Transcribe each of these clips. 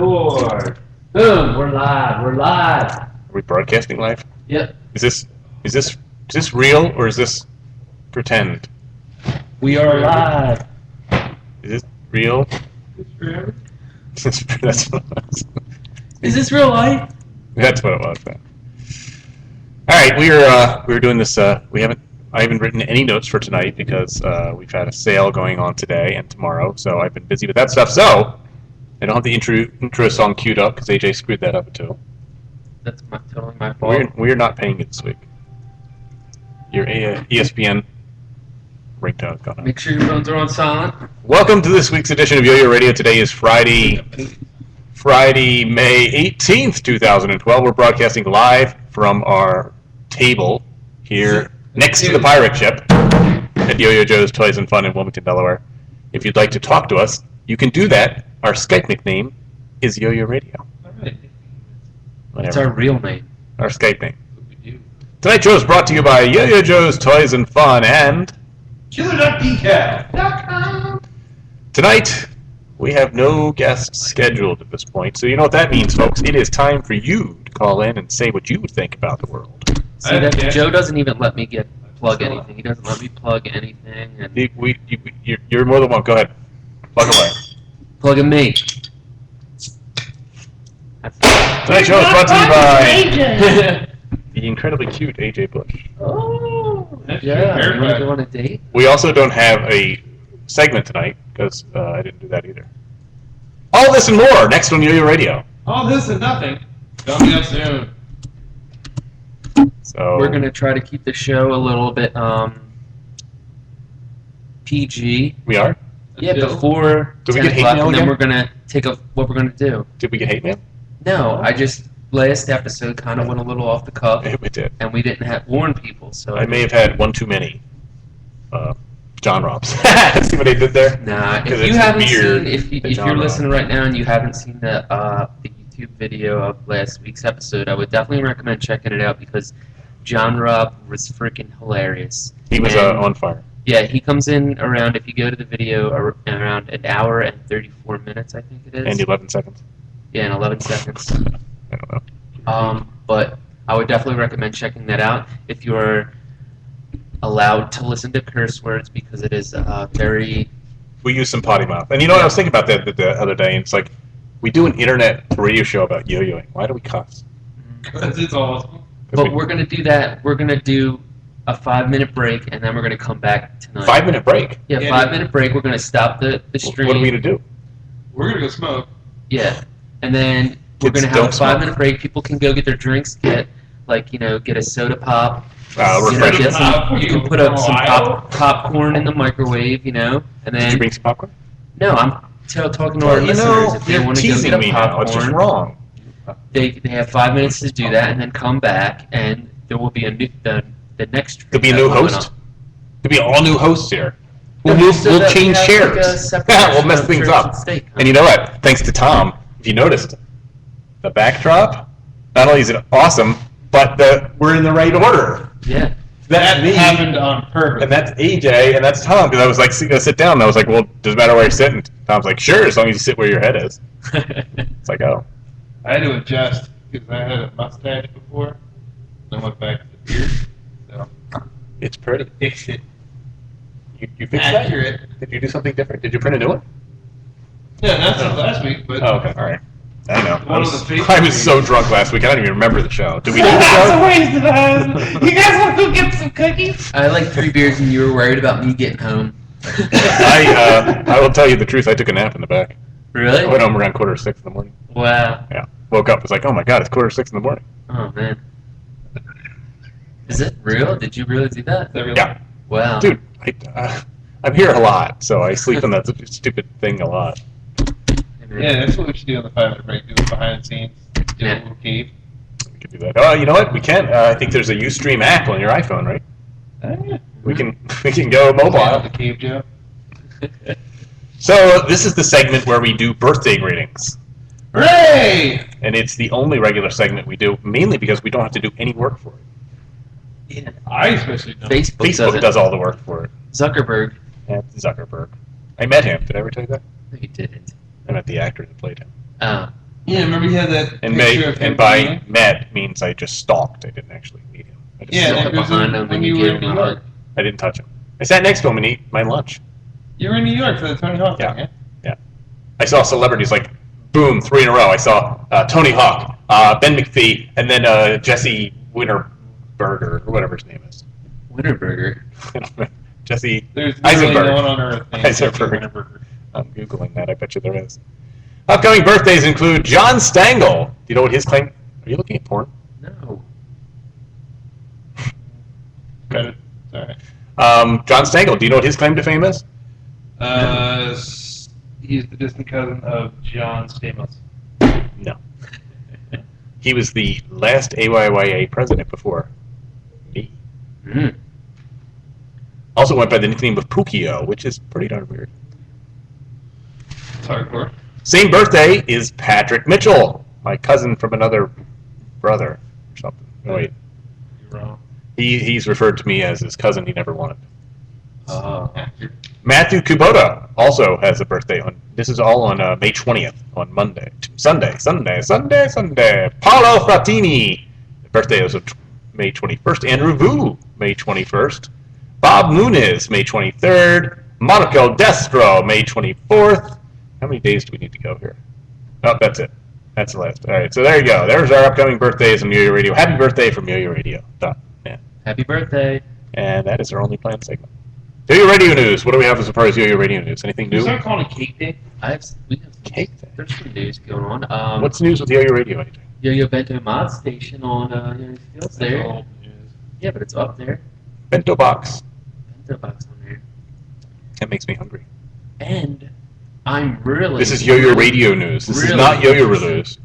Boom, we're live. Are we broadcasting live? Yep. Is this real or is this pretend? We are live. Is this real? That's what it was. Is this real life? That's what it was. Then. All right, we're doing this. I haven't written any notes for tonight because we've had a sale going on today and tomorrow, so I've been busy with that stuff. So I don't have the intro song queued up because AJ screwed that up too. That's totally my fault. We're not paying you this week. Your ESPN ringtone's gone up. Make sure your phones are on silent. Welcome to this week's edition of YoYoRadio. Today is Friday, May 18th, 2012. We're broadcasting live from our table here next to the pirate ship at Yo-Yo Joe's Toys and Fun in Wilmington, Delaware. If you'd like to talk to us, you can do that. Our Skype nickname is YoYoRadio. It's our real name. Our Skype name. Tonight's show is brought to you by Yo-Yo Joe's Toys and Fun and Killer.decal.com. Tonight, we have no guests scheduled at this point, so you know what that means, folks. It is time for you to call in and say what you would think about the world. See, Joe doesn't even let me plug anything. He doesn't let me plug anything. And You're more than welcome. Go ahead. Plug away. Plugging me. Tonight's show is brought to you by the incredibly cute AJ Bush. Oh, that's Yeah, true. you want to go on a date? We also don't have a segment tonight because I didn't do that either. All this and more next on Yo-Yo Radio. All this and nothing. Coming up soon. So We're going to try to keep the show a little bit PG. We are. Yeah, Chill. before Did we 10 get hate o'clock, mail and then again? we're going to take up what we're going to do. Did we get hate mail? No, I just, last episode kind of went a little off the cuff, We did. and we didn't warn people, so... I may have had one too many. John Robs. See what I did there? Nah, 'Cause if you it's haven't weird, seen, the if you're genre. listening right now and you haven't seen the YouTube video of last week's episode, I would definitely recommend checking it out because John Robb was freaking hilarious. He was And, on fire. Yeah, he comes in around, if you go to the video, around an hour and 34 minutes, I think it is. And 11 seconds. Yeah, in 11 seconds. I don't know. But I would definitely recommend checking that out if you're allowed to listen to curse words because it is very... We use some potty mouth. And you know what? I was thinking about that the other day, and it's like, we do an internet radio show about yo-yoing. Why do we cuss? Because it's awesome. But we're going to do that. We're going to do a 5-minute break, and then we're going to come back tonight. 5-minute break? Yeah, Yeah, 5-minute break. We're going to stop the stream. What are we going to do? We're going to go smoke. Yeah. And then we're Kids going to have a don't smoke. 5-minute break. People can go get their drinks, get a soda pop. Refreshment. You can put up some popcorn in the microwave, and Did you then... bring some popcorn? No, I'm talking to our listeners. If they you're want to go teasing get a me now. It's just popcorn, wrong. they have 5 minutes to do that, and then come back, and there will be the next. There'll be a new host? There'll be all new hosts here. We'll that change we have, chairs. like, a separation We'll mess of things church up. and state, huh? And you know what? Thanks to Tom, if you noticed, the backdrop, not only is it awesome, but we're in the right order. Yeah. That's me, happened on purpose. and that's AJ, and that's Tom, because I was like, gonna sit down, and I was like, well, does it matter where you're sitting? Tom's like, sure, as long as you sit where your head is. It's like, oh. I had to adjust because I had a mustache before. Then went back to the beard. So It's pretty. fixed it. You fixed that? Accurate. Did you do something different? Did you print a new one? Yeah, not since last week, but Oh, okay, all right. I know. One of the Facebook I was so drunk last week, I don't even remember the show. Did we do the That's show? a waste of time. You guys want to go get some cookies? I had like 3 beers, and you were worried about me getting home. I will tell you the truth, I took a nap in the back. Really? I went home around 5:45 in the morning. Wow. Yeah. Woke up, was like, oh my god, it's 5:45 in the morning. Oh man. Is it real? Did you really do that? Yeah. Wow. Dude, I'm here a lot, so I sleep on that stupid thing a lot. Yeah, that's what we should do on the 5-minute break. Do it behind the scenes. Do Yeah. a little cave. We could do that. Oh, you know what? We can. I think there's a Ustream app on your iPhone, right? Yeah. We can go The mobile. cave, Joe. So this is the segment where we do birthday greetings. Hooray! And it's the only regular segment we do, mainly because we don't have to do any work for it. Yeah. I especially don't. Facebook does all the work for it. Zuckerberg. Yeah, Zuckerberg. I met him. Did I ever tell you that? No, you didn't. I met the actor that played him. Oh. Yeah, remember he had that And picture of him and by coming in? met means I just stalked. I didn't actually meet him. I just Yeah, stalked that up him. was behind him when and you you were gave in him New a York. hug. I didn't touch him. I sat next to him and ate my lunch. You were in New York for the Tony Hawk Yeah. thing, Yeah. I saw celebrities like, boom, 3 in a row. I saw Tony Hawk, Ben McPhee, and then Jesse Winterberger, or whatever his name is. Winterburger. Jesse There's literally Eisenberg. no one on earth named Eisenberg. Jesse Winterberger. I'm Googling that. I bet you there is. Upcoming birthdays include John Stangl. Do you know what his claim? Are you looking at porn? No. Credit. Sorry. John Stangl. Do you know what his claim to fame is? He's the distant cousin of John Stamos. No. He was the last AYYA president before me. Mm. Also went by the nickname of Pukio, which is pretty darn weird. It's hardcore. Same birthday is Patrick Mitchell, my cousin from another brother or something. Oh, wait. You're wrong. He's referred to me as his cousin he never wanted. Yeah. Matthew Kubota also has a birthday on. This is all on May 20th, on Sunday. Paolo Frattini, the birthday is of May 21st. Andrew Vu, May 21st. Bob Muniz, May 23rd. Monaco Destro, May 24th. How many days do we need to go here? Oh, that's it. That's the last. All right, so there you go. There's our upcoming birthdays on YoYo Radio. Happy birthday from YoYo Radio. Done. Yeah. Happy birthday. And that is our only planned segment. YoYo Radio News. What do we have as far as YoYo Radio News? Anything You new? start calling it Cake Day? We have Cake Day. There's some news going on. What's news with YoYo Radio? Anything? Yo-Yo Bento Mod Station on Fields there. That's old news. Yeah, but it's up there. Bento box. Bento box on there. That makes me hungry. And I'm really. This is YoYo Radio News. This is really not YoYo interested.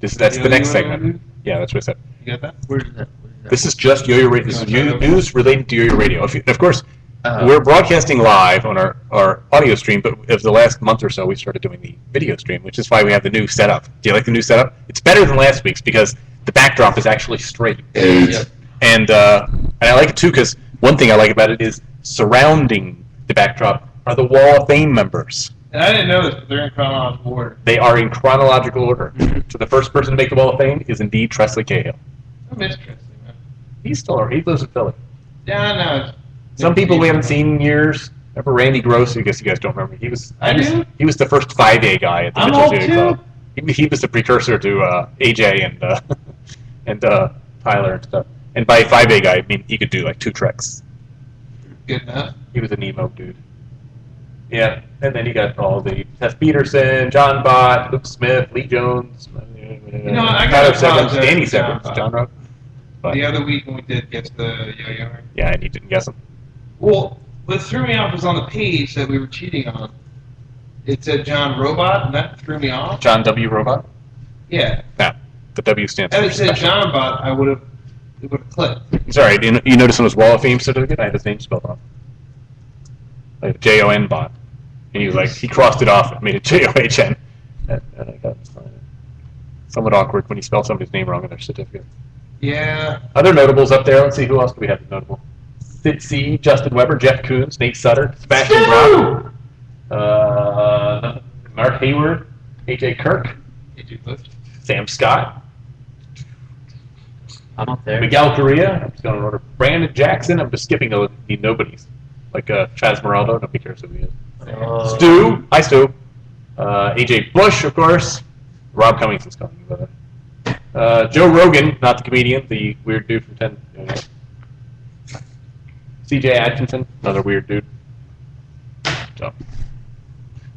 News. That's the next segment. You Yeah, that's what I said. got that? Where's that? This is just YoYo Radio. This is news related to YoYo Radio. Of course, Uh, we're broadcasting live on our audio stream, but of the last month or so, we started doing the video stream, which is why we have the new setup. Do you like the new setup? It's better than last week's because the backdrop is actually straight. Yep. And I like it too because one thing I like about it is surrounding the backdrop are the Wall of Fame members. And I didn't know this, but they're in chronological order. They are in chronological order. So the first person to make the Wall of Fame is indeed Tresley Cahill. I miss Tristan, man. He's still he lives in Philly. Yeah, no. Some people we haven't seen in years. Remember Randy Gross? I guess you guys don't remember. He was do. the first 5A guy at the I'm Mitchell old, Theater too. Club. He was the precursor to AJ and Tyler and stuff. And by 5A guy, I mean he could do like 2 tricks. Good enough. He was an emo dude. Yeah, and then you got all the Tess Peterson, John Bott, Luke Smith, Lee Jones, know, I Tyler gotta Severance, apologize Danny to John Severance, Bott. John Rock. But The other week when we did get to the yo-yo. yeah, and you didn't guess him. Well, what threw me off was on the page that we were cheating on. It said John Robot, and that threw me off. John W. Robot? Yeah. No, the W stands Had for it said special. John Bot, it would have clicked. Sorry, you notice on his Wall of Fame certificate, I had his name spelled wrong. Like Jon Bot. And he crossed it off and made it John. And I got somewhat awkward when you spell somebody's name wrong in their certificate. Yeah. Other notables up there, let's see, who else do we have notable? Sid C, Justin Weber, Jeff Koons, Nate Sutter, Sebastian Brown, Mark Hayward, AJ Kirk, AJ Clift. Sam Scott, I'm up there. Miguel Correa, I'm just going in order. Brandon Jackson, I'm just skipping the nobodies. Like Chaz Moraldo, nobody cares who he is. Stu, hi Stu. AJ Bush, of course. Rob Cummings is coming. Joe Rogan, not the comedian, the weird dude from 10. CJ Atkinson, another weird dude. So,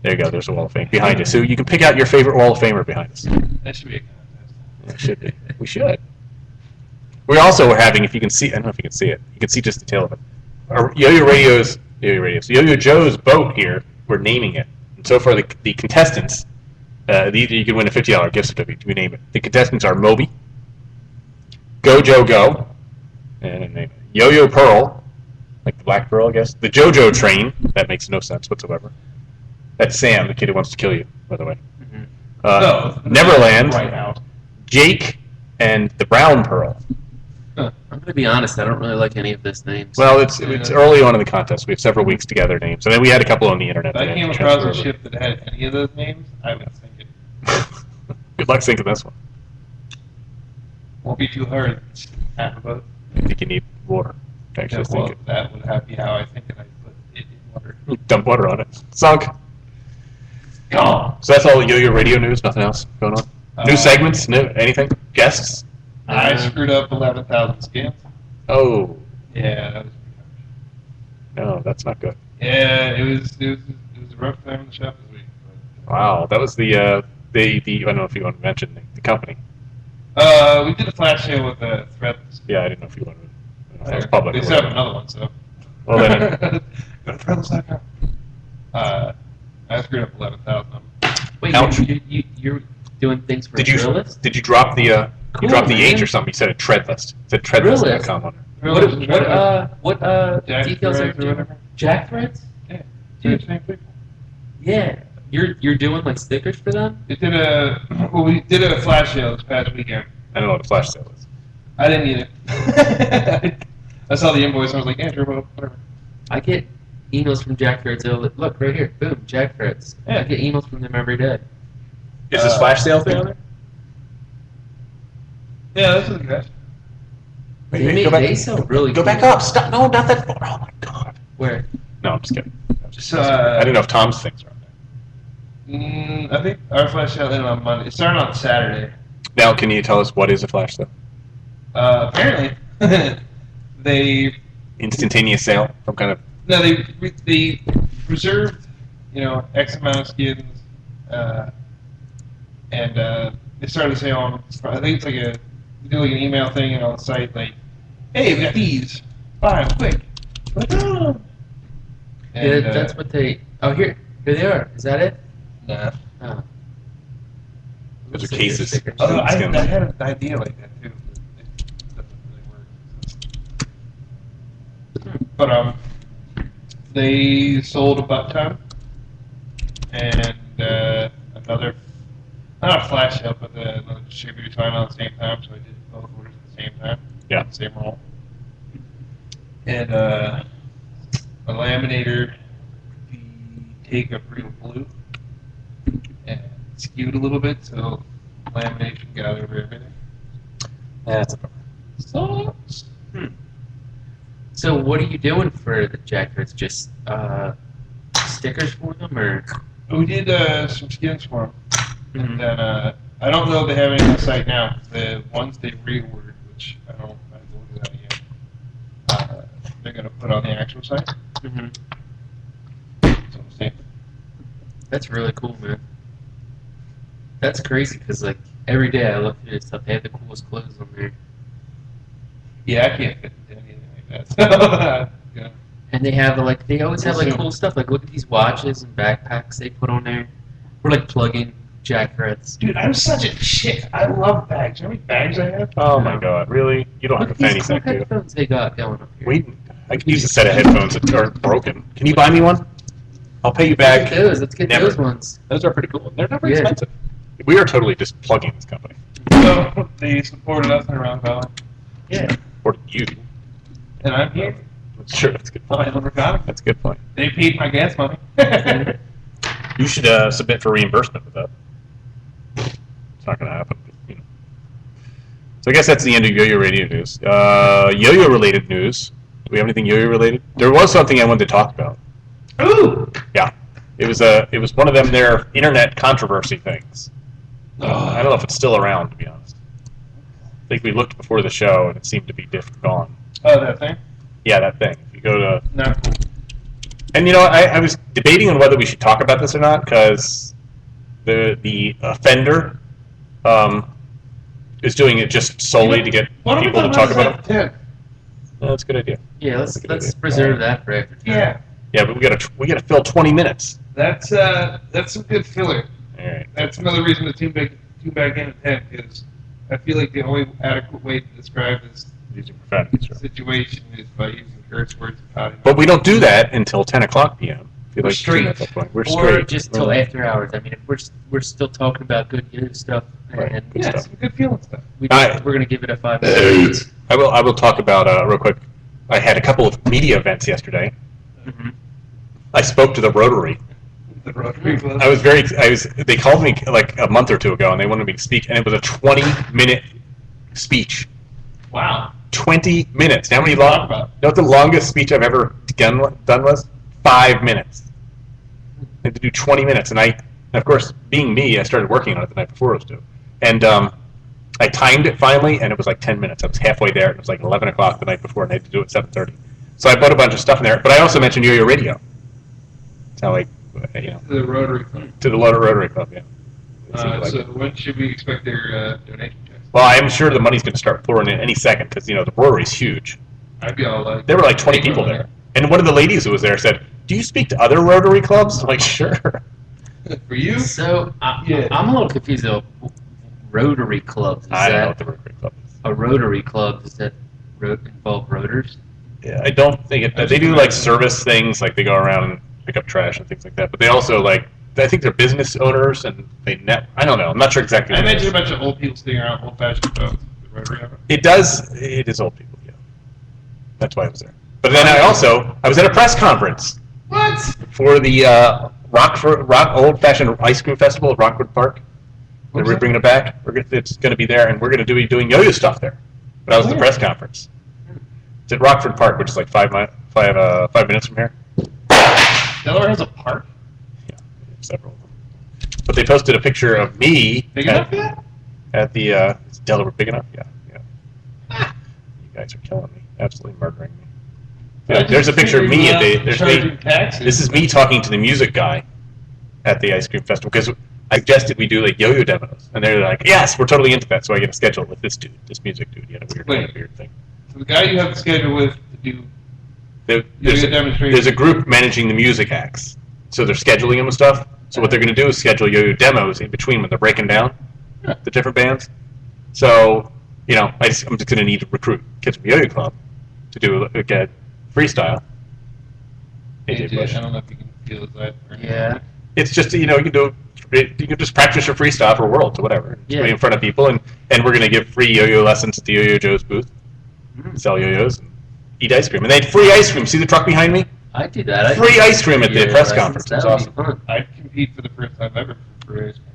there you go, there's a Wall of Fame behind us. So you can pick out your favorite Wall of Famer behind us. That should be a contest. It should be. We should. We also are having, if you can see, I don't know if you can see it, you can see just the tail of it. Our Yo-Yo Joe's boat here, we're naming it. And so far, the contestants, you can win a $50 gift certificate, we name it. The contestants are Moby, Go Joe Go, and name it. Yo-Yo Pearl, like the Black Pearl, I guess. The JoJo Train, that makes no sense whatsoever. That's Sam, the kid who wants to kill you, by the way. Mm-hmm. Neverland, Right out. Jake, and the Brown Pearl. I'm going to be honest, I don't really like any of those names. Well, it's early on in the contest. We have several weeks to gather names. And then we had a couple on the internet. If I that came had to across a transfer ship that had any of those names, I would sink it. Good luck sinking this one. Won't be too hard. It's half a boat. I think you need water to actually Yeah, well, sink that would be how I think it. I put it in water. it. Dump water on it. Sunk. Gone. So that's all YoYoRadio news. Nothing else going on. New segments? New anything? Guests? I screwed up 11,000 scans. Oh Yeah, that was. no, that's not good. Yeah, it was a rough time in the shop this week. But, Wow, that was the I don't know if you want to mention the company. we did a flash sale with Threads. Yeah, I didn't know if you wanted to. That was public. They or still have whatever. another one, so. Well then, Go to Threads.com. I screwed up 11,000. Wait, Ouch. you're doing things for did you Thrillist? drop the Cool, you dropped the man. H or something? You said a Treadlist. It said Treadlist.com on it. What Jack details are Threads or you whatever? Jack Threads? Yeah. Dude. Same people. Yeah. You're doing like stickers for them? We did a flash sale this past weekend. I don't know what the flash sale is. I didn't need it. I saw the invoice and I was like, yeah, sure, whatever. I get emails from Jack Threads. Look right here, boom, Jack Threads. Yeah. I get emails from them every day. Is this flash sale thing on there? Yeah, that's what the guys. They sell really Go cool. back up. Stop. No, not that far. Oh my god. Where? No, I'm just kidding. So, I didn't know if Tom's things are on there. I think our flash sale ended on Monday. It started on Saturday. Now, can you tell us what is a flash sale? Apparently, they Instantaneous sale? Some kind of. no they reserved X amount of skins, and they started a sale on. I think it's like they do like an email thing on the site like, hey, we got these, buy them quick. Like, oh. Yeah, And, that's what they. Oh, here they are. Is that it? Nah. Oh. Those are Looks like they're cases. stickers. Oh, I skins. had an idea like that too. But it doesn't really work. But they sold a butt ton and another, not a flash sale, but another distributor signed on at the same time, so I did both orders at the same time. Yeah. Same roll. And a laminator, the take of real blue, and skewed a little bit, so lamination got over everything. That's a Sucks. So what are you doing for the Jack Threads? Just stickers for them, or? We did some skins for them, Mhm. and then I don't know if they have any on the site now. The ones they reordered, which I haven't looked at that yet, they're going to put on the actual site. Mhm. So we'll see. That's really cool, man. That's crazy because like every day I look through this stuff, they have the coolest clothes on there, Yeah, I can't fit into anything like that. Yeah. and they always have like Awesome. cool stuff. Like look at these watches and backpacks they put on there. We're like plugging Jack Threads. Dude, I'm such a chick. I love bags. You know how many bags I have? Oh my god, really? You don't Look have at a these fanny cool sack, do you? headphones they got going up here. I could use a set of headphones that are broken. Can you buy me one? I'll pay you Let's back. get those. Let's get Never. those ones. Those are pretty cool. They're never Yeah. expensive. We are totally just plugging this company. So they supported us in Round Valley, Yeah. Or you. and I'm here. Sure, that's a good I point. never got it. That's a good point. They paid my gas money. You should submit for reimbursement with that. It's not going to happen. But, you know. So I guess that's the end of YoYoRadio news. Yo-Yo related news. Do we have anything Yo-Yo related? There was something I wanted to talk about. Ooh! Yeah, it was one of them their internet controversy things. I don't know if it's still around, to be honest. I think we looked before the show and it seemed to be gone. Oh, that thing? Yeah, that thing. If you go to, Not cool. and I was debating on whether we should talk about this or not because the offender is doing it just solely to get Why don't we people to talk about it. Yeah. That's a good idea. Yeah, That's a good let's idea. preserve that for after time. Yeah. Yeah, but we gotta fill 20 minutes. That's some good filler. All right. That's another reason to tune back in at 10, because I feel like the only adequate way to describe this Using profanities, right? situation is by using curse words and potty. But we don't do that until 10 o'clock p.m. If you'd We're like to tune straight. at that point. We're Or straight. just till after hours. I mean, if we're still talking about good news stuff, Right. and Good Yeah, stuff. some good feeling stuff. we're gonna give it a 5 minutes. I will talk about real quick. I had a couple of media events yesterday. Mhm. I spoke to the Rotary. The Rotary Club. They called me like a month or two ago, and they wanted me to speak, and it was a 20-minute speech. Wow. 20 minutes. How many What did you long? talk about? You know what the longest speech I've ever done was? 5 minutes. I had to do 20 minutes, and of course, being me, I started working on it the night before it was due, and I timed it finally, and it was like 10 minutes. I was halfway there. It was like 11 o'clock the night before, and I had to do it at 7:30. So I put a bunch of stuff in there, but I also mentioned YoYoRadio. That's how The Rotary Club. to the Rotary Club, yeah. It seemed like So it. when should we expect their donation checks? Well, I'm sure the money's going to start pouring in any second because the brewery's huge. I'd be all like. There were like 20 people there, and one of the ladies who was there said, "Do you speak to other Rotary clubs?" I'm like, "Sure." For you? So Yeah. I'm a little confused though. Rotary clubs. I don't know what the Rotary Club is. A Rotary club, does that involve rotors? Yeah, I don't think it. They do like service things, like they go around and pick up trash and things like that. But they also I think they're business owners and I don't know. I'm not sure exactly. I what it imagine is. a bunch of old people sitting around old-fashioned phones. The Rotary ever. It does. It is old people. Yeah, that's why I was there. But then I was at a press conference What? for the old-fashioned ice cream festival at Rockwood Park. What's We're that? bringing it back. It's going to be there, and we're going to be doing yo-yo stuff there. But I was at the Where? press conference. It's at Rockford Park, which is like 5 minutes from here. Delaware has a park? Yeah, several of them. But they posted a picture of me Big enough for that? at the. Is Delaware big enough? Yeah. You guys are killing me, absolutely murdering me. I Yeah, just there's a picture of me at figured there's charging me. taxes. This is me talking to the music guy at the ice cream festival because I suggested we do like yo-yo demos, and they're like, "Yes, we're totally into that." So I get a schedule with this music dude. He had a weird thing. So the guy you have the schedule with to do There's yo-yo demonstrations. there's a group managing the music acts, so they're scheduling them and stuff. So what they're going to do is schedule yo-yo demos in between when they're breaking down the different bands. So I'm just going to need to recruit kids from Yo-Yo Club to do a freestyle. AJ Bush. I don't know if you can feel that. Or Yeah. It's just you can just practice your freestyle for Worlds or whatever. Just Yeah. be in front of people, and we're going to give free yo-yo lessons at the Yo-Yo Joe's booth. Sell yo-yos and eat ice cream, and they had free ice cream. See the truck behind me? I do that. Free ice cream at the press license. conference. It was That would awesome. be fun. I'd compete for the first time ever for free ice cream.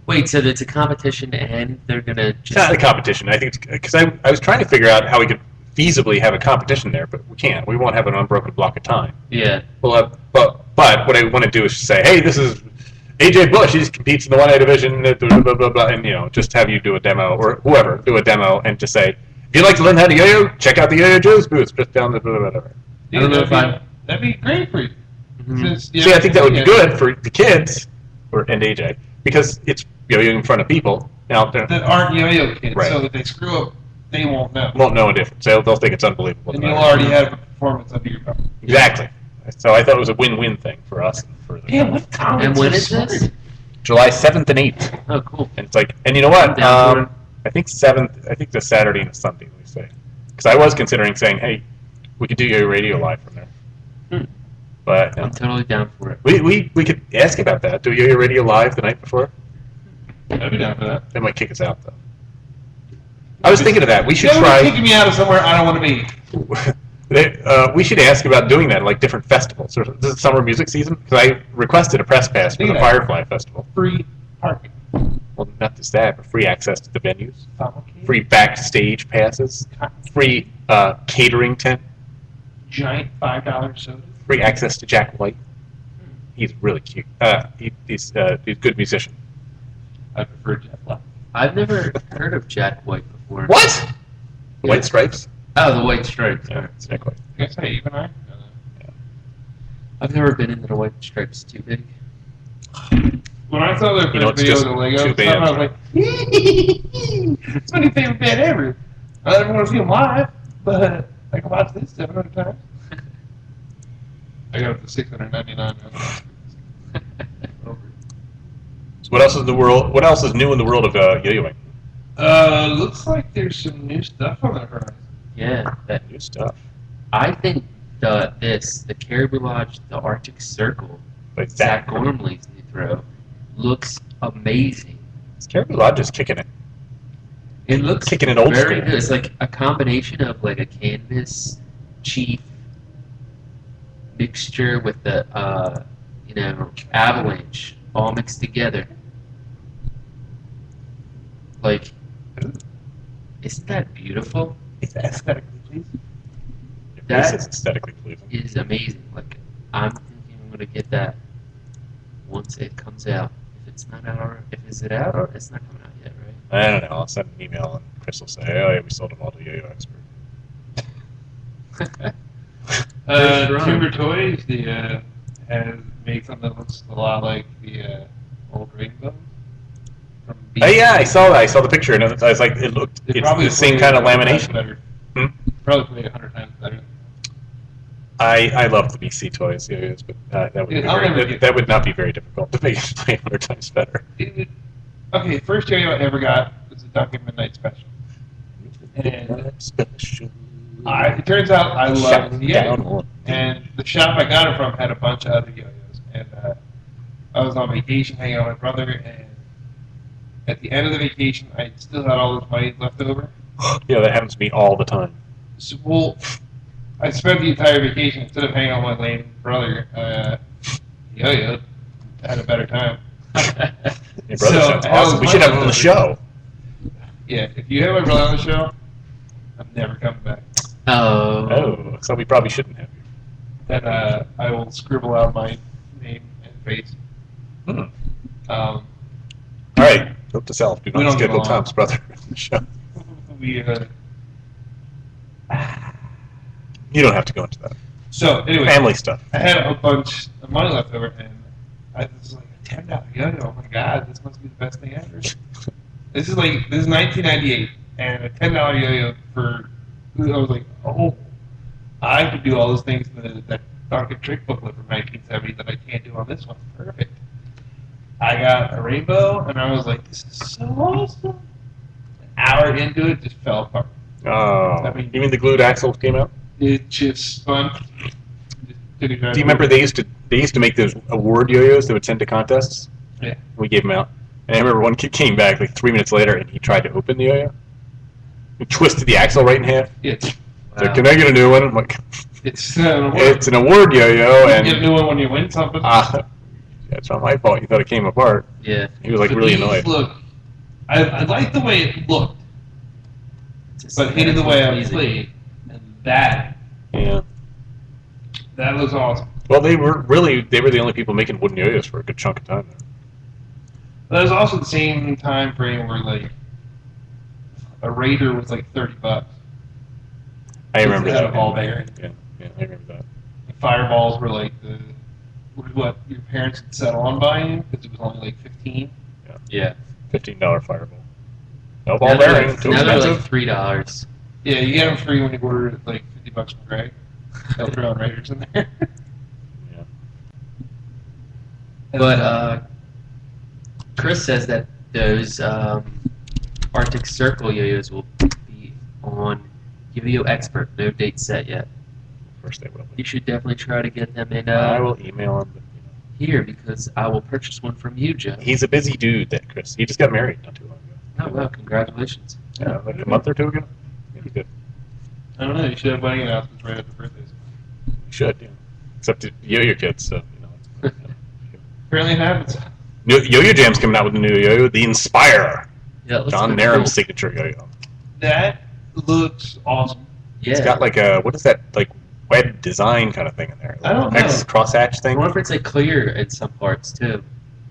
Wait, so it's a competition and they're gonna It's not a just competition. I think it's because I was trying to figure out how we could feasibly have a competition there, but we can't. We won't have an unbroken block of time. yeah. We'll have, but what I want to do is say, hey, this is AJ Bush. He competes in the 1A division, blah, blah, blah, blah, and just have you do a demo or whoever do a demo and just say, if you'd like to learn how to yo-yo, check out the Yo-Yo Joe's booth just down the whatever. I don't know if That'd be great for you. Since, See, I think that would be good for the kids and AJ because it's yo-yoing in front of people. Now they That aren't yo-yo kids, Right. so if they screw up, they won't know. won't know a difference. They'll think it's unbelievable. And you'll already have a performance under your belt. Exactly. So I thought it was a win-win thing for us and for the Yeah, what comments And when are is smart? this? July 7th and 8th. Oh, cool. And it's like, and you know what? I'm down for it. I think 7th. I think the Saturday and the Sunday. Let me say, because I was considering saying, hey, we could do your radio live from there. But I'm totally down for it. we could ask about that. Do your radio live the night before? I'd be down for that. They might kick us out though. I was thinking of that. We should You're try. kicking me out of somewhere I don't want to be. We should ask about doing that at like different festivals. Or this is summer music season because I requested a press pass for the Yeah. Firefly Festival. Free parking. Well, not just that, but free access to the venues, Complicated. free backstage passes, free catering tent, Giant $5 soda. free access to Jack White. He's really cute. He's a good musician. I prefer Jeff Black. I've never heard of Jack White before. What? The White Stripes? Oh, the White Stripes. Yeah, it's Jack White. I guess hey, even I. I've never been into the White Stripes too big. When I saw their first You know, it's video just of the Lego two stuff, I was bands, like, it's my new favorite band ever. I never want to see them live, but I can watch this 700 times. I got it for $699. So what else is the world? What else is new in the world of yo-yoing? Looks like there's some new stuff on the horizon. Yeah, that New stuff. I think the Caribou Lodge, the Arctic Circle, Like Zach that. Gormley's new throw, looks amazing. Caribou Lodge is kicking it. It looks Kicking it old very school. good. It's like a combination of like a canvas chief mixture with the Avalanche, all mixed together. Like, isn't that beautiful? It's aesthetically pleasing. Your That face is aesthetically pleasing. is amazing. Like, I'm thinking I'm gonna get that once it comes out. If it's not out, is it out or it's not coming out yet, right? I don't know. I'll send an email and Chris will say, "Oh yeah, we sold them all to Yo-Yo Expert." Timber Toys, has made something that looks a lot like the old Rainbow. From Oh yeah, I saw that. I saw the picture and I was like, it's the same kind of lamination. Better. Hmm? Probably played 100 times better. I love the BC toys, Yo-Yos, but that would not be very difficult to make it play 100 times better. Okay, first Yo-Yo I ever got was the Dunkin' Midnight Special. And Special. it turns out I love the Down Yo-Yo. on. And the shop I got it from had a bunch of other Yo-Yos. And I was on vacation hanging out with my brother, and at the end of the vacation, I still had all this money left over. Yeah, that happens to me all the time. So, well, I spent the entire vacation, instead of hanging out with my lame brother, Yo-Yo, had a better time. Your brother sounds I awesome. was We should have him on the wondering- show. Yeah, if you have my brother on the show, I'm never coming back. Oh, so we probably shouldn't have you. Then I will scribble out my name and face. Hmm. Um, All right, note to self: do We not don't get schedule along. Tom's brother on the show. we You don't have to go into that. So anyway, Family stuff. I had a bunch of money left over, and I was like, $10 yo-yo. Oh my god, this must be the best thing ever. This is 1998, and a $10 yo-yo for. I was like, oh, I could do all those things in that Dunkin' trick booklet from 1970 that I can't do on this one. Perfect. I got a rainbow, and I was like, this is so awesome. An hour into it, just fell apart. Oh, I mean- you mean the glued axle came out? It just spun. Do you remember they used to make those award yo-yos they would send to contests? Yeah. We gave them out. And I remember one kid came back like 3 minutes later and he tried to open the yo-yo. He twisted the axle right in half. It's So can I get a new one? I'm like, it's it's an award yo-yo, you get a and new one when you win something. that's not my fault. You thought it came apart. Yeah. He was like But really these annoyed. Look, I like the way it looked, but hated the way I played, and that Yeah. was awesome. Well, they were the only people making wooden yo-yos for a good chunk of time there. But it was also the same time frame where like a Raider was like $30. I remember It had that. a ball bearing. Yeah, I remember that. The Fireballs were like what your parents would settle on buying because it was only like 15. Yeah. $15 fireball. No Now ball they're bearing. like, Too now they're expensive. like $3. Yeah, you get them free when you order like $50 from Greg. They'll throw in Raiders in there. Yeah. But Chris says that those Arctic Circle yo-yos will be on Yo-Yo Expert. No date set yet. First they will. You should definitely try to get them in I will email him. But, here because I will purchase one from you, Joe. he's a busy dude, that Chris. He just got married not too long ago. Oh, well, congratulations. Yeah, like a month or two ago. Yeah, he did. I don't know. You should have wedding announcements right after birthdays. You should, yeah. Except to yo-yo kids, so Apparently it happens. Yo-Yo Jam's coming out with a new yo-yo, the Inspire. Yeah, let's John go. Narum's signature yo-yo. That looks awesome. Yeah. It's got like a, what is that, like web design kind of thing in there? I don't know. X crosshatch I thing? wonder if it's like clear in some parts too.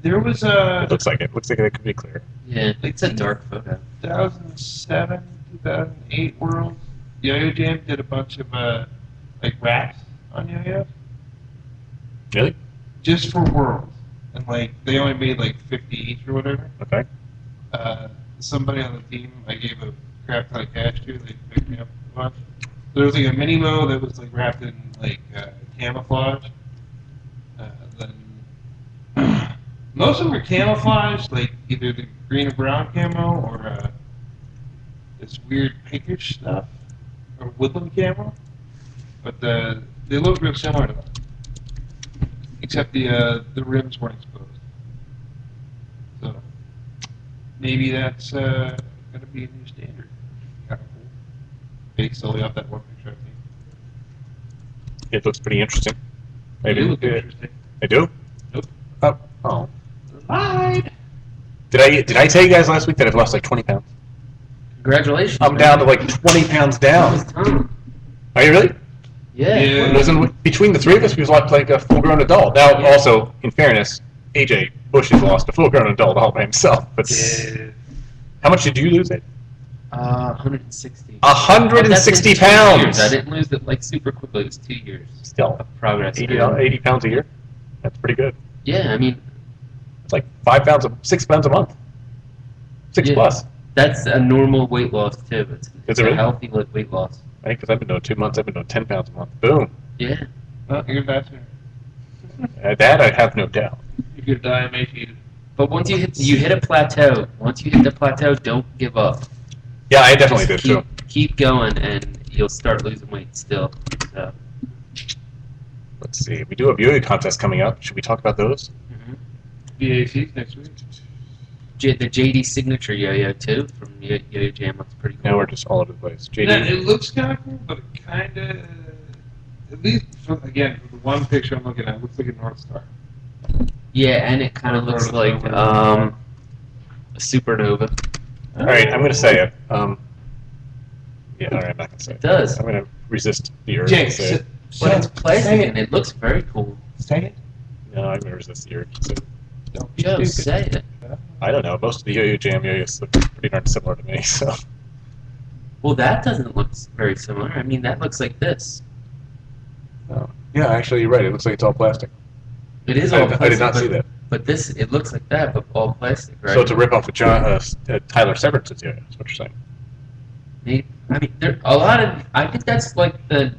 There was a It looks like it. Looks like it could be clear. Yeah, it's a dark photo. 2007, 2008 World. Yo-Yo Jam did a bunch of like wraps on yo-yos Really? just for World, and like they only made like 50 each or whatever. Okay. Somebody on the team I gave a crap ton of cash to. They picked me up a bunch. There was like a mini mo that was like wrapped in like camouflage. Then most of them were camouflage, like either the green or brown camo or this weird pinkish stuff or woodland camo. But they look real similar to that, except the rims weren't exposed. So maybe that's going to be a new standard. Kind of cool. Based solely off that one picture I've seen. It looks pretty interesting. They Maybe look interesting. I do? Oh. Lied. Did I tell you guys last week that I've lost like 20 pounds? Congratulations. I'm man. down to like 20 pounds That was down. Tom. Are you really? Yeah. Yeah. Wasn't between the three of us, we was like a full-grown adult. Now, Yeah. also, in fairness, AJ Bush has lost a full-grown adult all by himself. But Yeah. how much did you lose it? 160. 160 That's in 2 pounds. years. I didn't lose it like super quickly. It was 2 years Still, of progress. 80 pounds a year. That's pretty good. Yeah, I mean, It's like 6 pounds a month. 6 Yeah. plus. that's a normal weight loss too. It's it a really? healthy weight loss. I think because I've been doing 2 months, I've been doing 10 pounds a month. Boom. Yeah. Well, you're faster. That I have no doubt. You're gonna die emaciated. But once you hit a plateau. Once you hit the plateau, don't give up. Yeah, I definitely did Just too. keep going, and you'll start losing weight still. So, Let's see. We do have yo-yo contests coming up. Should we talk about those? BAC's next week. The JD signature yo-yo too from Yo-Yo Jam looks pretty cool. Now we're just all over the place. JD. Yeah, it looks kind of cool, but it kind of, at least from the one picture I'm looking at, it looks like a North Star. Yeah, and it kind of looks like a supernova. All right, I'm going to say it. Yeah, all right, I'm not going to say It it. does, I'm going to resist the urge Jake, to say it. but it's plastic and it looks very cool. Say it. No, I'm going to resist the urge to say it. Don't be Joe, stupid. say it. I don't know. Most of the Yo-Yo Jam yo-yos look pretty darn similar to me, so. Well, that doesn't look very similar. I mean, that looks like this. Yeah, actually, you're right. It looks like it's all plastic. It is all plastic. I did not see that. But this, it looks like that, but all plastic, right? So it's a ripoff of Tyler Severance's yo-yo, is what you're saying. I mean, there a lot of. I think that's like the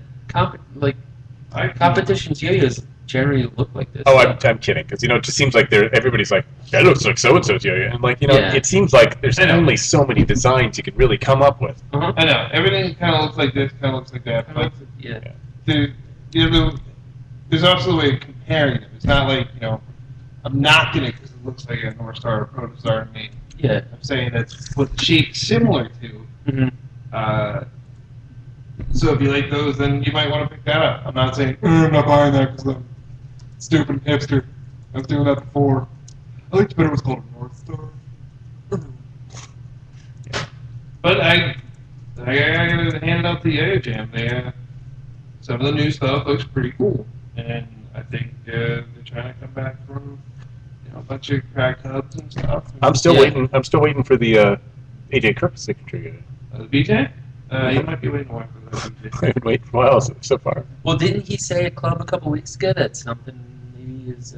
competitions yo-yos generally look like this. Oh, I'm kidding, because, it just seems like everybody's like, that looks like so-and-so's yo-yo. And, Yeah. it seems like there's only so many designs you can really come up with. Uh-huh. I know, everything kind of looks like this, kind of looks like that, but Yeah. there's also a way of comparing them. It's not like, I'm knocking it because it looks like a North Star or Protostar to me. Yeah. I'm saying that's what the shape's similar to. Mm-hmm. So if you like those, then you might want to pick that up. I'm not saying, I'm not buying that because I'm stupid and hipster. I was doing that before. I liked it better it was called a North Star. But I gotta hand it out to Yo-Yo Jam. Some of the new stuff looks pretty cool. And I think they're trying to come back from a bunch of cracked hubs and stuff. I'm still Yeah. waiting. I'm still waiting for the AJ Kirk signature yo-yo. The BJ? You might be waiting a while for that BJ. I've been waiting for a while so far. Well, didn't he say at club a couple weeks ago that something maybe is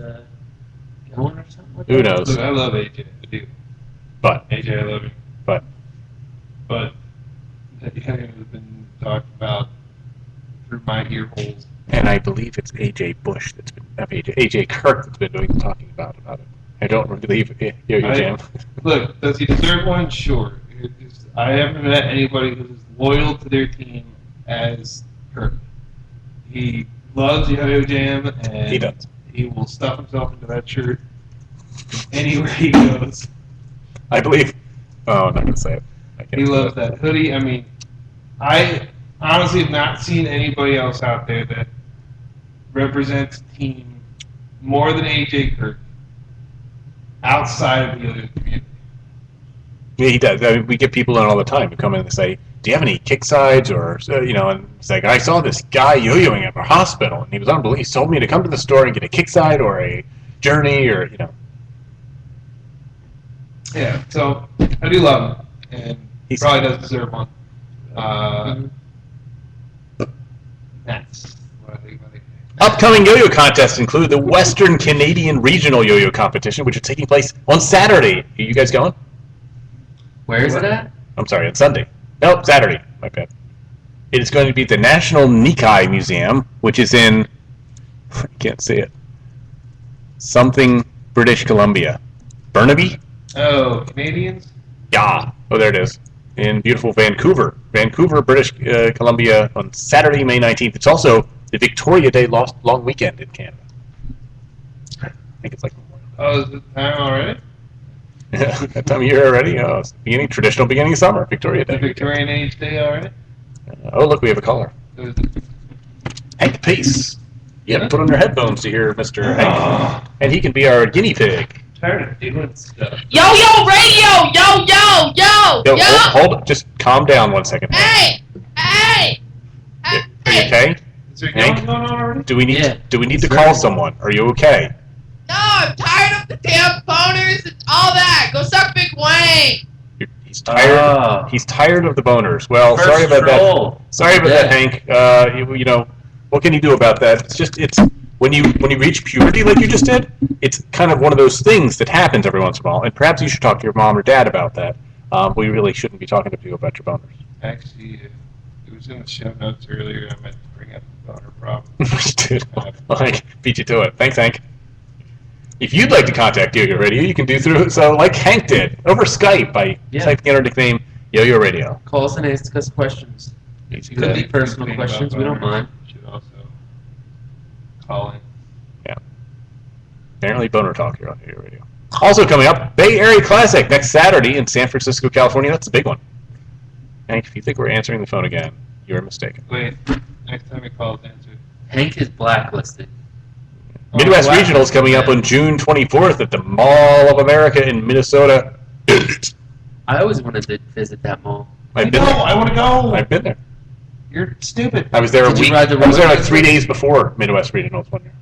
going or something? Like Who that? knows? Look, I love AJ. I do. But AJ, I love him. But that has been talked about through my ear holes. and I believe it's AJ Bush that's been AJ Kirk that's been doing the talking about it. I don't believe Yo-Yo Jam. Look, does he deserve one? Sure. I haven't met anybody who's as loyal to their team as Kirk. He loves Yo-Yo Jam, and He does. he will stuff himself into that shirt anywhere he goes. I believe. Oh, I'm not gonna say it. I can't He say loves it. that hoodie. I mean, I honestly have not seen anybody else out there that represents the team more than AJ Kirk outside of the other community. Yeah, he does. I mean, we get people in all the time who come in and say, "Do you have any kick sides?" Or and it's like, "I saw this guy yo-yoing at our hospital, and he was unbelievable. He told me to come to the store and get a kick side or a journey, or Yeah, so I do love him, and he He's- probably does deserve one. That's what I think about it. Upcoming yo-yo contests include the Western Canadian Regional Yo-Yo Competition, which is taking place on Saturday. Are you guys going? Where is it at? I'm sorry, on Sunday. No, Saturday. My bad. It is going to be at the National Nikkei Museum, which is in, I can't say it, something, British Columbia. Burnaby? Oh, Canadians? Yeah. Oh, there it is. In beautiful Vancouver. Vancouver, British Columbia on Saturday, May 19th. It's also the Victoria Day long weekend in Canada. I think it's like Oh, is it time already? that time of year already. Oh, it's traditional beginning of summer, Victoria The Day. Victorian Age Day already? Oh, look, we have a caller. It was Hank Pace. Yeah, put on your headphones to hear Mr. Hank. And he can be our guinea pig. I'm tired of doing stuff. YoYoRadio! Yo, yo, yo, Yo, yo! hold it. Just calm down 1 second. Hey! Hey! Are you okay? Is there Hank? yelling going on already? Do we need Yeah. to call someone? Are you okay? No, I'm tired of the damn boners and all that. Go suck Big Wayne. He's tired. Oh. He's tired of the boners. Well, First sorry about that. troll. Sorry about Yeah. that, Hank. You know, what can you do about that? It's when you reach puberty like you just did. It's kind of one of those things that happens every once in a while, and perhaps you should talk to your mom or dad about that. We really shouldn't be talking to people about your boners. Actually, it was in the show notes earlier. I meant to bring up the boner problem. Dude, like beat you to it. Thanks, Hank. If you'd like to contact YoYoRadio, you can do so like Hank did over Skype by typing in our nickname YoYoRadio. Call us and ask us questions. Easy Could be to- personal Thing questions. about We don't boners, mind. you should also call in. Apparently, Boner Talk here on YoYoRadio. Also coming up, Bay Area Classic next Saturday in San Francisco, California. That's a big one. Hank, if you think we're answering the phone again, you're mistaken. Wait, next time he calls, answer. Hank is blacklisted. Midwest wow. Regionals coming up on June 24th at the Mall of America in Minnesota. I always wanted to visit that mall. I've been there. I want to go. I've been there. You're stupid. I was there a Did you week. ride the I was there roller like 3 coaster? days before Midwest Regionals one year.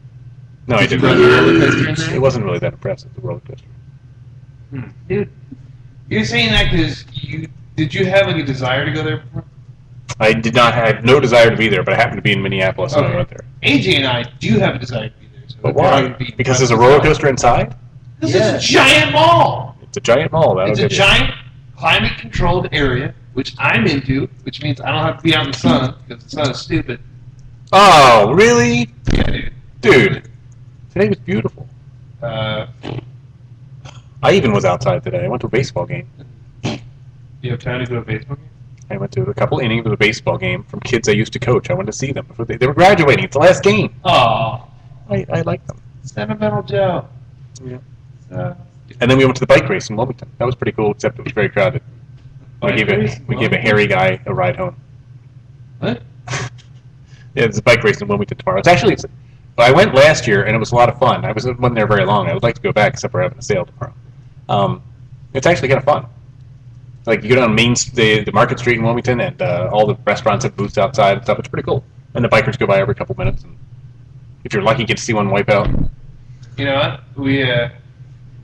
No, I Did you didn't. ride the roller coaster in there? It wasn't really that impressive, the roller coaster. Dude, you're saying that because did you have like a desire to go there before? I did not have no desire to be there, but I happened to be in Minneapolis and I Okay. went there. AJ and I do have a desire to be there. So But we'll why? probably be Because there's a impressed roller as well. coaster inside? This Yeah. is a giant mall. It's a giant mall. That'll It's a give you- giant climate-controlled area, which I'm into, which means I don't have to be out in the sun because the sun is stupid. Oh, really? Yeah, dude. Dude, today was beautiful. I even was outside today. I went to a baseball game. You have time to go to a baseball game? I went to a couple innings of a baseball game from kids I used to coach. I went to see them before they were graduating. It's the last game. Oh, I like them. Sentimental Joe. Yeah. Uh, And then we went to the bike race in Wilmington. That was pretty cool, except it was very crowded. We Bike gave race a in we gave a Wilmington? hairy guy a ride home. what? Yeah, there's a bike race in Wilmington tomorrow. I went last year and it was a lot of fun. I wasn't there very long. I would like to go back, except for having a sale tomorrow. It's actually kind of fun. Like you go down the Market Street in Wilmington, and all the restaurants have booths outside and stuff. It's pretty cool. And the bikers go by every couple minutes. And if you're lucky, you get to see one wipe out. You know what?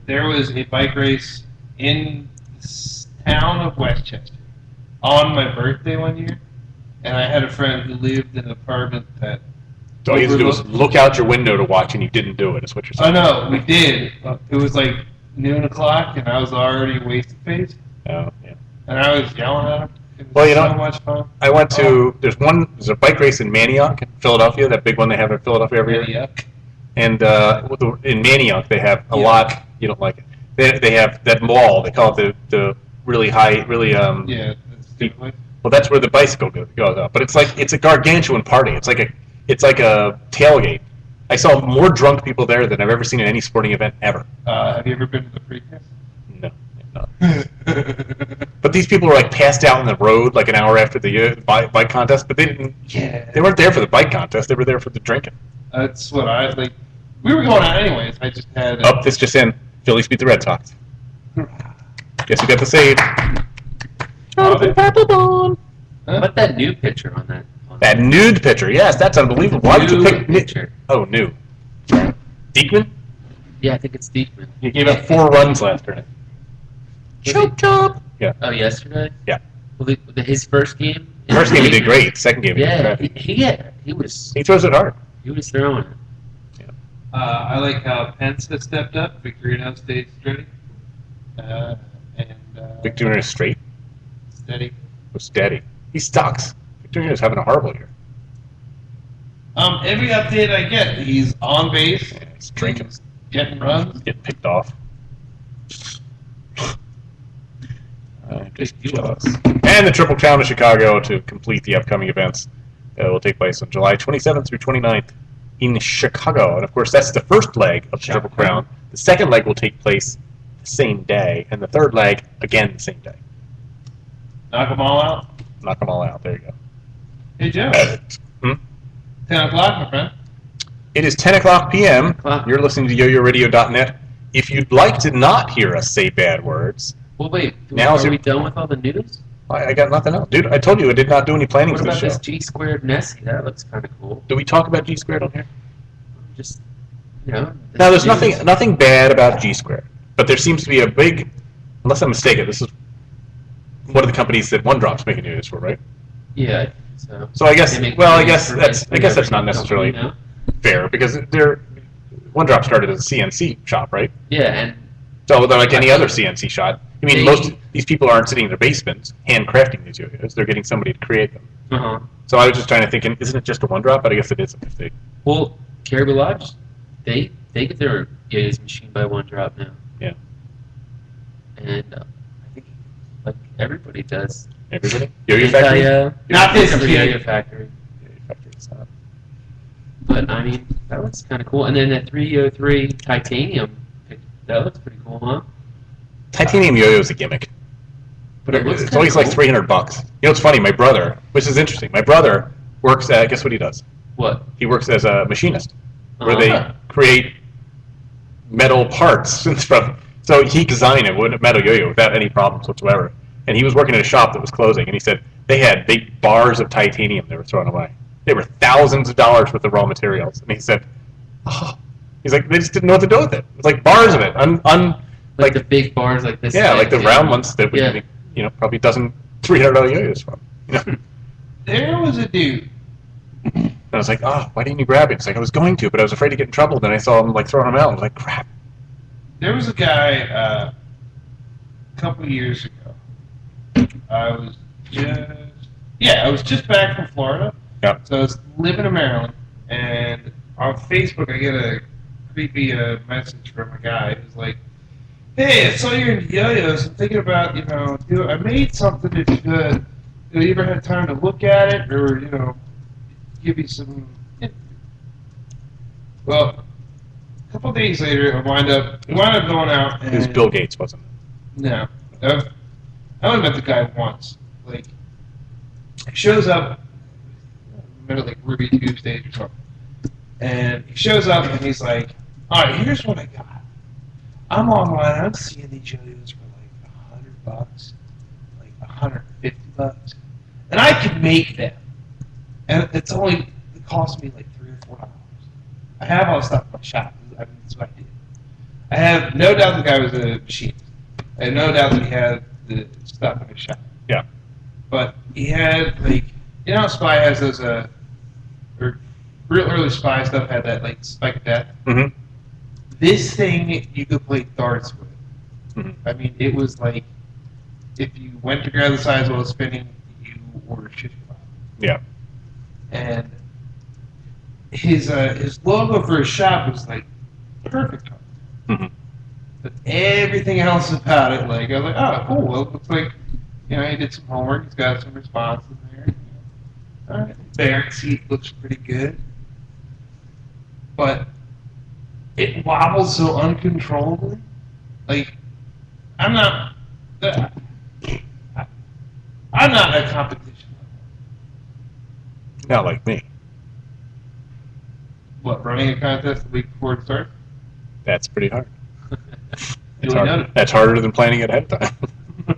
There was a bike race in the town of Westchester on my birthday one year, and I had a friend who lived in an apartment that. All you have to do is look out your window to watch, and you didn't do it. Is what you're Oh saying? no, we did. It was like noon o'clock, and I was already wasted faced, Oh, yeah. and I was yelling at him. It was Well, you so know, much fun. I went to there's a bike race in Manioc, Philadelphia. That big one they have in Philadelphia every year. Yuck. And in Manioc, they have a Yeah. lot. You don't like it. They have that mall. They call it the really high, really Yeah, that's a good place. Well, that's where the bicycle goes up. But it's a gargantuan party. It's like a tailgate. I saw more drunk people there than I've ever seen at any sporting event ever. Have you ever been to the Preakness? No, no. But these people were like passed out on the road like an hour after the bike contest. But they didn't. Yeah. They weren't there for the bike contest. They were there for the drinking. That's what I like. We were going out anyways. I just had. Oh, this just in. Phillies beat the Red Sox. Guess who got the save? Jonathan Papelbon. Huh? What that new picture on that? That nude pitcher. Yes, that's unbelievable. Why would you New pick? pitcher? Oh, new. Diekman? Yeah, I think it's Diekman. He gave up 4 runs last inning. Choke chop. Yeah. Oh, yesterday? Yeah. Well, his first game? First game he did great. Second game he did Yeah, crappy. he was He throws it hard. throwing it. I like how Pence has stepped up. Victorino stayed steady. And Victorino is straight. steady. Was steady. He sucks. Victorino's having a horrible year. Every update I get, he's on base. Yeah, he's drinking. He's getting runs. Getting picked off. Just jealous. And the Triple Crown of Chicago to complete the upcoming events will take place on July 27th through 29th in Chicago. And of course, that's the first leg of the Triple Crown. The second leg will take place the same day, and the third leg again the same day. Knock them all out. Knock them all out. There you go. Hey, Joe. 10 o'clock, my friend. It is 10 o'clock p.m. O'clock. You're listening to YoYoRadio.net. If you'd like to not hear us say bad words, Well, wait. Now is Are your- we done with all the news? I got nothing else. Dude, I told you I did not do any planning What for this about show. this G squared Nessie? That looks kind of cool. Do we talk about G squared on here? Just, you know. No, there's news. nothing bad about G squared. But there seems to be a big, unless I'm mistaken, this is one of the companies that One Drop's making news for, right? Yeah, I think so. So I guess, They make well, I news guess for that's basically every not necessarily company now. fair because One Drop started as a CNC shop, right? Yeah, and So they're like any other CNC shop. I mean, They- most of these people aren't sitting in their basements handcrafting these yo-yos. They're getting somebody to create them. uh-huh. So I was just trying to think, isn't it just a One Drop? But I guess it isn't. If they, Well, Caribou Lodge, they get their yo-yos machined by One Drop now. Yeah. And I think like everybody does. everybody, Yo-Yo Factory, Not this every kid. Yo-Yo Factory. Yo-Yo Factory's not. But I mean, that looks kind of cool. And then that 303 titanium, that looks pretty cool, huh? Titanium yo-yo is a gimmick. But it looks It's kinda always like cool. $300. You know, it's funny. My brother, which is interesting. My brother works at. Guess what he does? What? He works as a machinist, where Uh-huh. they create metal parts and stuff. So he designed a metal yo-yo without any problems whatsoever. And he was working at a shop that was closing, and he said they had big bars of titanium they were throwing away. They were thousands of dollars worth of raw materials, and he said, "Oh," he's like, they just didn't know what to do with it. It's like bars of it, Like the big bars like this. yeah, size, like the round ones that we, Yeah. probably dozen $300 yo-yos from. You know, and There was a dude. I was like, oh, why didn't you grab it? It's like I was going to, but I was afraid to get in trouble. Then I saw him like throwing them out. I was like, crap. There was a guy a couple of years ago. I was just back from Florida. Yeah. So I was living in Maryland, and on Facebook I get a creepy message from a guy who's like, "Hey, I saw you're into yo-yos. I'm thinking about, I made something that you ever had time to look at it, or give you some." Well, a couple of days later, we wound up going out. And It was Bill Gates, wasn't it? No, I only met the guy once. Like, he shows up. I met at like Ruby Tuesdays or something, and he shows up and he's like, "All right, here's what I got. I'm online. I'm seeing these yo-yos for like $100, like $150, and I can make them. And it cost me like $3 or $4. I have all the stuff in my shop. I mean, that's what I did. I have no doubt the guy was a machinist. I have no doubt that he had the stuff in his shop. Yeah. But he had how Spy has those or real early Spy stuff had that like spike of death. Mm-hmm. This thing you could play darts with. Mm-hmm. I mean, it was like if you went to grab the size while it was spinning, you were shooting. Yeah. And his logo for his shop was like perfect. Mm-hmm. But everything else about it, like I was like, oh, cool. Well, it looks like he did some homework. He's got some responses there. All right, bearing seat looks pretty good, but it wobbles so uncontrollably. Like I'm not a competition. Not like me. What, running a contest the week before it starts? That's pretty hard. Duly noted. That's harder than planning it ahead of time.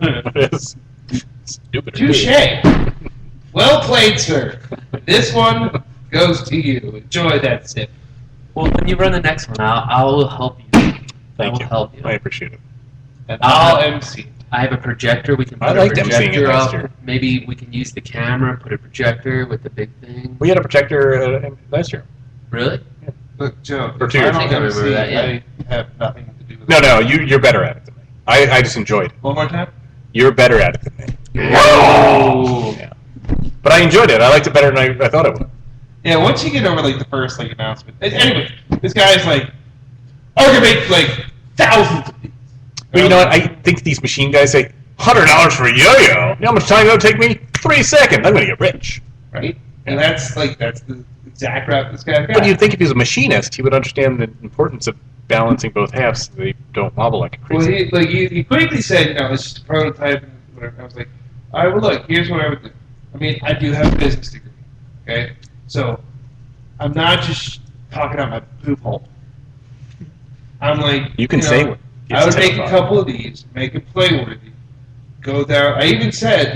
It is. Stupid. Touche. Well played, sir. This one goes to you. Enjoy that sip. Well, when you run the next one, I'll help you. I Thank will you. help you. I appreciate it. And I'll MC. I have a projector. We can I put a liked emceeing it projector last up. year. Maybe we can use the camera, put a projector with the big thing. We had a projector last year. Really? Look, Joe, For if 2 I years. don't I think I remember MC, that, yeah. I have nothing to do with No, it. you're better at it than me. I just enjoyed it. One more time? You're better at it than me. Whoa! Yeah. But I enjoyed it. I liked it better than I thought I would. Yeah, once you get over like the first announcement. Anyway, this guy's like, "Oh, we're gonna make like thousands of these." But you know what? I think these machine guys say, $100 for a yo-yo? You know how much time it'll take me? 3 seconds. I'm going to get rich. Right? And that's the exact route this guy's got. But you'd think if he was a machinist, he would understand the importance of balancing both halves so they don't wobble like a Well, crazy. he quickly said, it's just a prototype and whatever. And I was like, all right, well, look, here's what I would do. I mean, I do have a business degree, okay? So I'm not just talking out my poop hole. I'm like, You can say what. I would make a couple of these, make it play-worthy. Go down. I even said,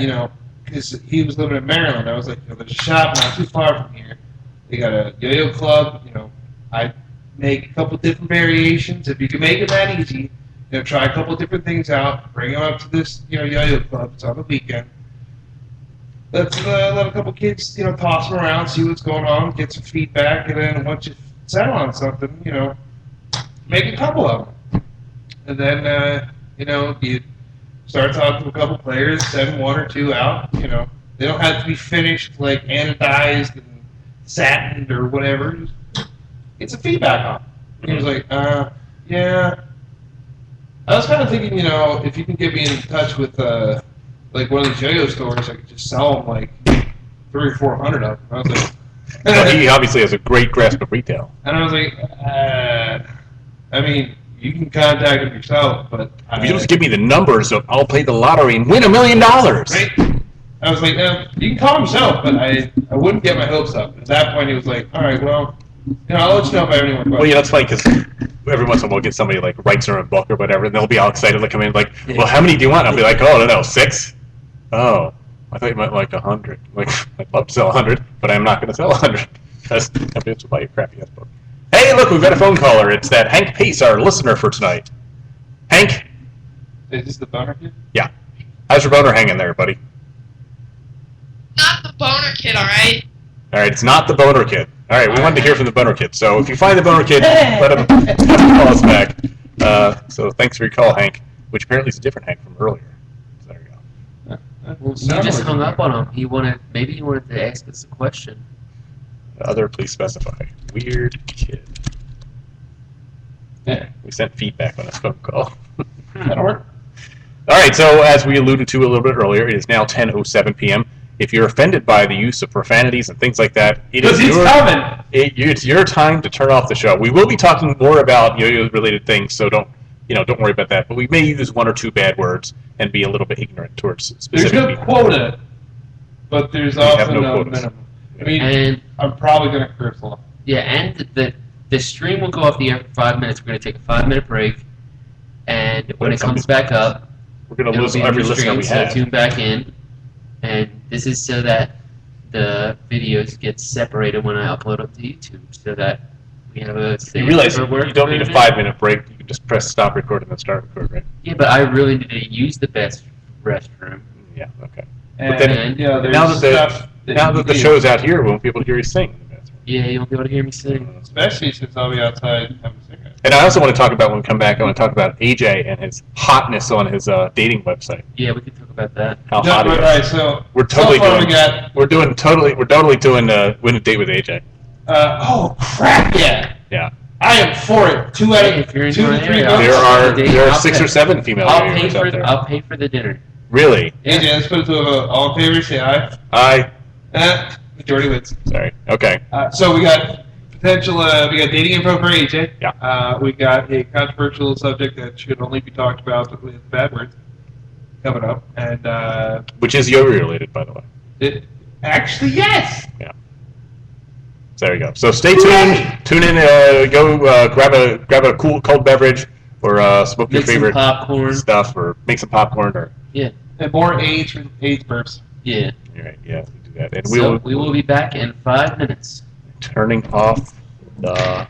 because he was living in Maryland, I was like, there's a shop not too far from here. They got a yo-yo club. I make a couple different variations. If you can make it that easy, try a couple different things out. Bring them up to this, yo-yo club. It's on the weekend. Let's let a couple kids, toss them around, see what's going on, get some feedback, and then once you settle on something, make a couple of them. And then, you start talking to a couple players, send one or two out. They don't have to be finished like anodized and satined or whatever. Just get some feedback on. He was like, yeah. I was kind of thinking, if you can get me in touch with like one of these yo-yo stores, I could just sell them like 300 or 400 of them. I was like, well, he obviously has a great grasp of retail. And I was like, I mean, you can contact him yourself, but If you just give me the numbers, I'll play the lottery and win $1 million. Right? I was like, you can call him yourself, but I wouldn't get my hopes up. At that point, he was like, all right, well, I'll let you know if I have any more questions. Well, yeah, that's funny because every once in a while we'll get somebody like writes their own book or whatever, and they'll be all excited to come in like, well, how many do you want? I'll be like, oh, I don't know, 6? Oh, I thought you meant like 100. Like, I'd love to sell 100, but I'm not going to sell 100 because nobody will buy your crappy ass book. Hey, look, we've got a phone caller. It's that Hank Pace, our listener for tonight. Hank? Is this the boner kid? Yeah. How's your boner hanging there, buddy? Not the boner kid, alright? All right, it's not the boner kid. All right, we wanted to hear from the boner kid. So if you find the boner kid, let him call us back. So thanks for your call, Hank, which apparently is a different Hank from earlier. So there you go. Well, you just hung up on him. Maybe he wanted to ask us a question. Other, please specify. Weird kid. Yeah. We sent feedback on this phone call. That'll work. All right, so as we alluded to a little bit earlier, it is now 10:07 p.m. If you're offended by the use of profanities and things like that, it's your time to turn off the show. We will be talking more about yo-yo related things, so don't worry about that. But we may use one or two bad words and be a little bit ignorant towards specific There's no people. quota, but there's also no quotas. minimum. I mean, And I'm probably going to curse a lot. yeah, and the stream will go off the air for 5 minutes. We're going to take a 5-minute break, and when it comes back up, We're going to it'll lose be a every new listener stream, we so have. tune back in. And this is so that the videos get separated when I upload them to YouTube, so that we have a You realize safer work you don't need a environment. 5-minute break. You can just press stop record and then start record, right? Yeah, but I really need to use the best restroom. Yeah, okay. And, then- there's Now that stuff the show's out here, we won't be able to hear you sing in the bathroom. Yeah, you won't be able to hear me sing. Especially since I'll be outside having a cigarette. And I also want to talk about, when we come back, I want to talk about AJ and his hotness on his dating website. Yeah, we can talk about that. How No, hot he but, is. all right, so We're totally so far doing. we got, We're totally doing Win a Date with AJ. oh crap, yeah. Yeah. I am for it. 2 out Hey, of if you're in 2 my to 3 area, votes. There are I'll 6 pay- or 7 female I'll pay viewers out for there. I'll pay for the dinner. Really? AJ, let's put it to a vote. All in favor, say aye. I. Majority wins. Sorry. Okay. So we got potential. We got dating info for AJ. Yeah. We got a controversial subject that should only be talked about with bad words coming up, and Which is yo related, by the way. it actually yes. So there you go. So stay tuned. Tune in. Go grab a cool cold beverage, or smoke your Make some favorite popcorn. stuff, or make some popcorn, or. And more AIDS burps. Yeah. You're right. Yeah. We do that. And So we will be back in 5 minutes. turning off the